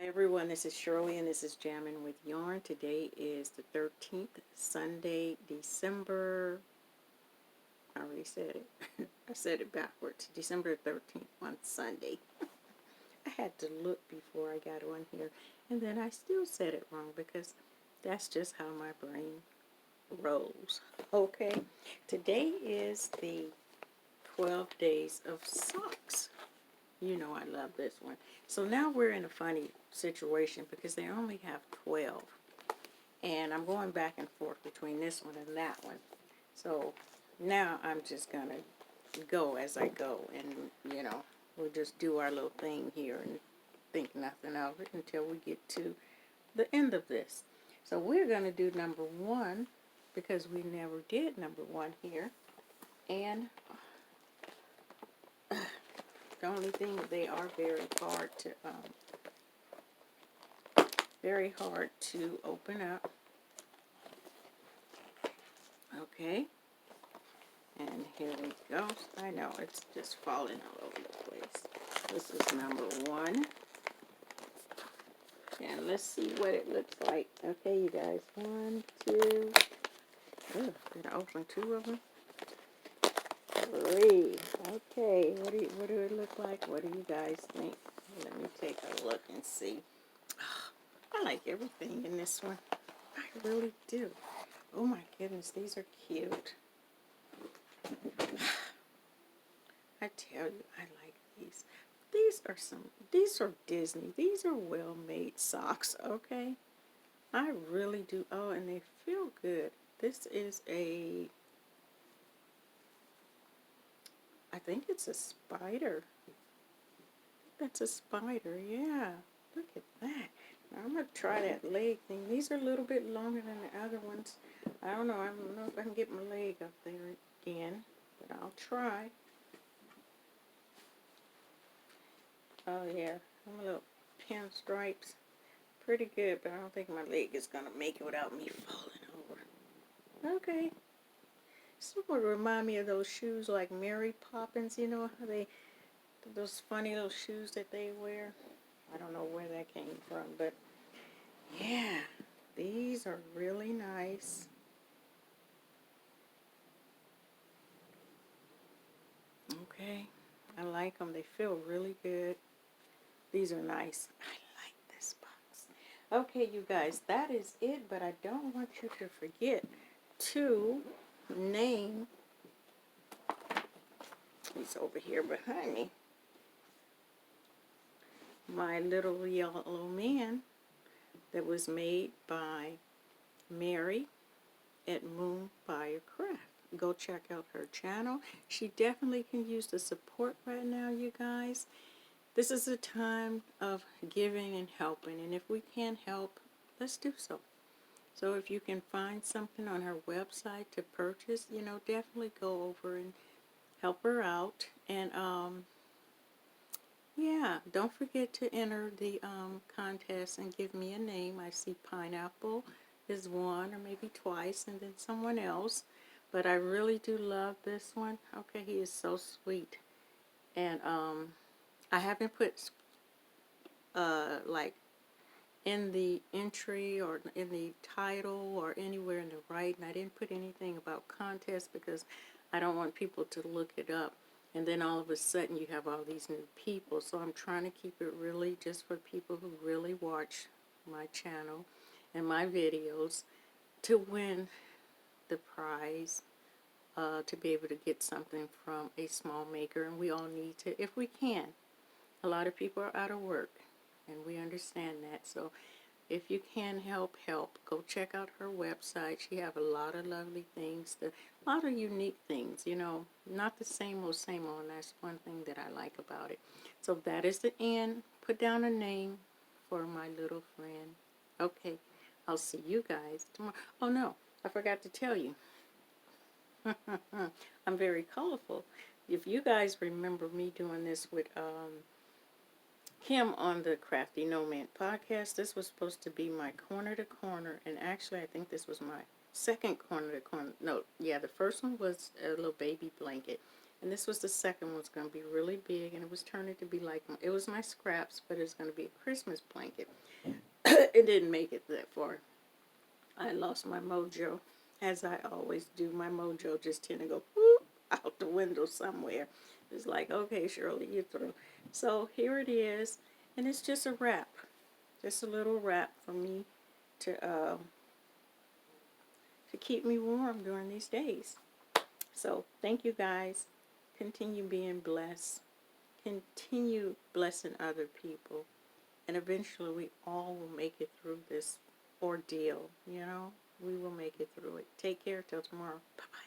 Everyone, this is Shirley and this is Jammin' with Yarn. Today is the 13th, Sunday, December, I already said it. I said it backwards. December 13th on Sunday. I had to look before I got on here, and then I still said it wrong because that's just how my brain rolls. Okay, today is the 12 days of socks. You know I love this one. So now we're in a funny situation because they only have 12. And I'm going back and forth between this one and that one. So now I'm just going to go as I go. And, we'll just do our little thing here and think nothing of it until we get to the end of this. So we're going to do number 1 because we never did number 1 here. And the only thing, they are very hard to open up. Okay, and here we go. I know it's just falling all over the place. This is number 1, and let's see what it looks like. Okay, you guys, 1, 2. Oh, did I open 2 of them? 3. Okay, what do it look like? What do you guys think? Let me take a look and see. I like everything in this one. I really do. Oh my goodness, these are cute. I tell you, I like these. These are Disney. These are well-made socks, okay? I really do. Oh, and they feel good. This is I think it's a spider. That's a spider, yeah. Look at that. Now, I'm going to try that leg thing. These are a little bit longer than the other ones. I don't know if I can get my leg up there again, but I'll try. Oh, yeah. I'm a little pinstripes. Pretty good, but I don't think my leg is going to make it without me falling over. Okay. Sort of remind me of those shoes like Mary Poppins, you know, how those funny little shoes that they wear. I don't know where that came from, but yeah, these are really nice. Okay, I like them. They feel really good. These are nice. I like this box. Okay, you guys, that is it, but I don't want you to forget to name, he's over here behind me, my little yellow man that was made by Mary at Moon Fire Craft. Go check out her channel. She definitely can use the support right now, you guys. This is a time of giving and helping, and if we can help, let's do so. So if you can find something on her website to purchase, definitely go over and help her out. And yeah, don't forget to enter the contest and give me a name. I see Pineapple is one or maybe twice, and then someone else. But I really do love this one. Okay, he is so sweet. And I haven't put like in the entry or in the title or anywhere in the writing, I didn't put anything about contest because I don't want people to look it up. And then all of a sudden you have all these new people. So I'm trying to keep it really just for people who really watch my channel and my videos to win the prize, to be able to get something from a small maker. And we all need to, if we can. A lot of people are out of work, and we understand that. So if you can help. Go check out her website. She have a lot of lovely things, a lot of unique things, not the same old, and that's one thing that I like about it. So that is the end. Put down a name for my little friend. Okay, I'll see you guys tomorrow. Oh, no, I forgot to tell you. I'm very colorful. If you guys remember me doing this with Kim on the Crafty Nomad podcast, this was supposed to be my corner to corner, and actually I think this was my second corner to corner. No, yeah, the first one was a little baby blanket. And this was the second one. Was going to be really big, and it was turning to be like, it was my scraps, but it's going to be a Christmas blanket. It didn't make it that far. I lost my mojo, as I always do. My mojo just tend to go whoop, out the window somewhere. It's like, okay, Shirley, you're through. So here it is, and it's just a wrap. Just a little wrap for me to keep me warm during these days. So thank you guys. Continue being blessed. Continue blessing other people. And eventually we all will make it through this ordeal, you know? We will make it through it. Take care till tomorrow. Bye-bye.